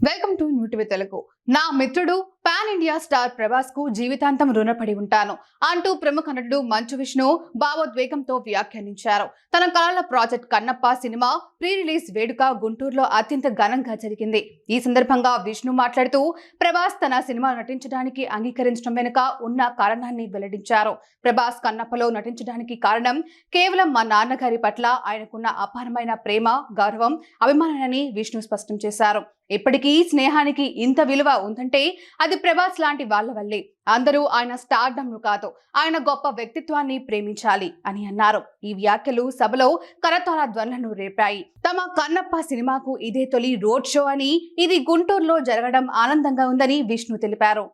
Welcome to new TV Telugu. నా మిత్రుడు pan India star Prabhas కు జీవితాంతం రుణపడి ఉంటాను అంటూ ప్రముఖ నటుడు మంచు విష్ణు భావోద్వేగంతో వ్యాఖ్యానించారు. తన కళల project Kannappa cinema pre release వేడుక గుంటూరులో అత్యంత ఘనంగా జరిగింది. ఈ సందర్భంగా విష్ణు మాట్లాడుతూ ప్రభాస్ తన సినిమా నటించడానికి అంగీకరించడం వెనుక ఉన్న కారణాన్ని వెల్లడించారు. ప్రభాస్ కన్నప్పలో నటించడానికి కారణం కేవలం మా నాన్నగారి పట్ల ఆయనకున్న అపారమైన ప్రేమ, గౌరవం, అభిమానాన్ని విష్ణు స్పష్టం చేశారు. ఇప్పటికీ స్నేహానికి ఇంత విలువ ఉందంటే అది ప్రభాస్ లాంటి వాళ్ళ వల్లే. అందరూ ఆయన స్టార్డమ్ను కాదు, ఆయన గొప్ప వ్యక్తిత్వాన్ని ప్రేమించాలి అని అన్నారు. ఈ వ్యాఖ్యలు సభలో కరతాళ ధ్వనులను రేపాయి. తమ కన్నప్ప సినిమాకు ఇదే తొలి రోడ్ షో అని, ఇది గుంటూరులో జరగడం ఆనందంగా ఉందని విష్ణు తెలిపారు.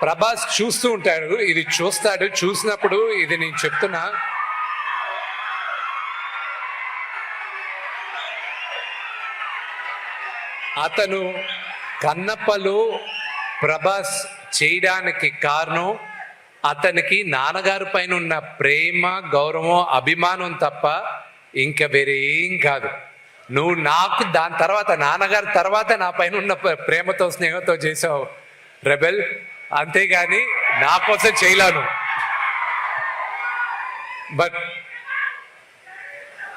ప్రభాస్ చూస్తూ ఉంటాడు, ఇది చూస్తాడు. చూసినప్పుడు ఇది నేను చెప్తున్నా, అతను కన్నప్పలో ప్రభాస్ చేయడానికి కారణం అతనికి నాన్నగారి పైన ఉన్న ప్రేమ, గౌరవం, అభిమానం తప్ప ఇంకా వేరే ఏం కాదు. నువ్వు నాకు దాని తర్వాత నాన్నగారి తర్వాత నా పైన ఉన్న ప్రేమతో, స్నేహంతో చేసావు రెబెల్, అంతేగాని నా కోసం చేయలేను. But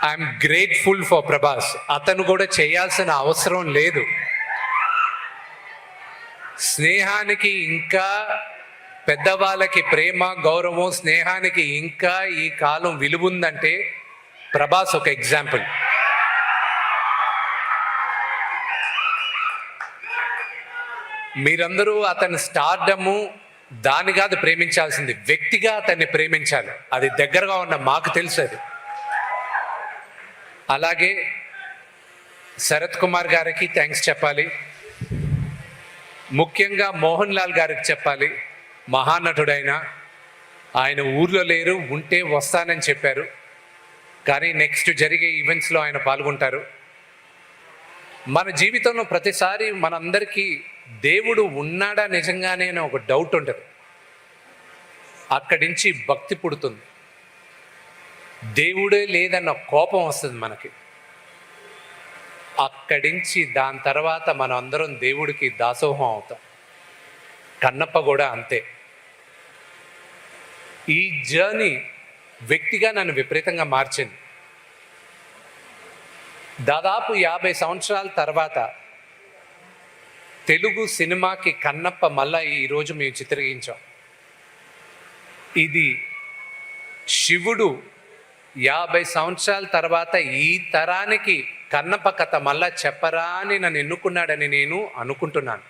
I'm grateful for Prabhas. అతను కూడా చేయాల్సిన అవసరం లేదు. స్నేహానికి ఇంకా పెద్దవాళ్ళకి ప్రేమ, గౌరవం, స్నేహానికి ఇంకా ఈ కాలం విలువ ఉందంటే ప్రభాస్ ఒక ఎగ్జాంపుల్. మీరందరూ అతని స్టార్డము దాని కాదు ప్రేమించాల్సింది, వ్యక్తిగా అతన్ని ప్రేమించాలి. అది దగ్గరగా ఉన్న మాకు తెలుసు. అది అలాగే శరత్ కుమార్ గారికి థ్యాంక్స్ చెప్పాలి, ముఖ్యంగా మోహన్ లాల్ గారికి చెప్పాలి. మహానటుడైన ఆయన ఊర్లో లేరు, ఉంటే వస్తానని చెప్పారు. కానీ నెక్స్ట్ జరిగే ఈవెంట్స్లో ఆయన పాల్గొంటారు. మన జీవితంలో ప్రతిసారి మనందరికీ దేవుడు ఉన్నాడా నిజంగానే అని ఒక డౌట్ ఉంటుంది. అక్కడి నుంచి భక్తి పుడుతుంది. దేవుడే లేదన్న కోపం వస్తుంది మనకి. అక్కడి నుంచి దాని తర్వాత మనం అందరం దేవుడికి దాసోహం అవుతాం. కన్నప్ప కూడా అంతే. ఈ జర్నీ వ్యక్తిగా నన్ను విపరీతంగా మార్చింది. దాదాపు 50 సంవత్సరాల తర్వాత తెలుగు సినిమాకి కన్నప్ప మళ్ళా ఈరోజు మేము చిత్రీకరించాం. ఇది శివుడు 50 సంవత్సరాల తర్వాత ఈ తరానికి కన్నప్ప కథ మళ్ళా చెప్పరా అని నన్ను ఎన్నుకున్నాడని నేను అనుకుంటున్నాను.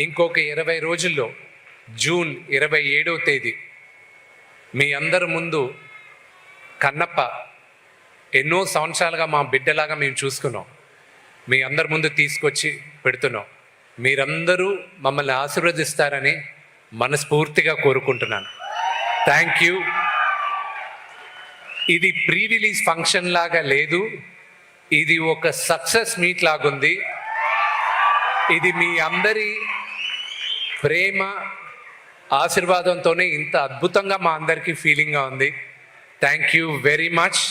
ఇంకొక 20 రోజుల్లో జూన్ 27వ తేదీ మీ అందరి ముందు కన్నప్ప ఎన్నో సంవత్సరాలుగా మా బిడ్డలాగా మేము చూసుకున్నాం, మీ అందరి ముందు తీసుకొచ్చి పెడుతున్నాం. మీరందరూ మమ్మల్ని ఆశీర్వదిస్తారని మనస్ఫూర్తిగా కోరుకుంటున్నాను. Thank you. ఇది ప్రీ రిలీజ్ ఫంక్షన్ లాగా లేదు, ఇది ఒక సక్సెస్ మీట్ లాగుంది. ఇది మీ అందరి ప్రేమ, ఆశీర్వాదంతోనే ఇంత అద్భుతంగా మా అందరికీ ఫీలింగ్గా ఉంది. Thank you very much.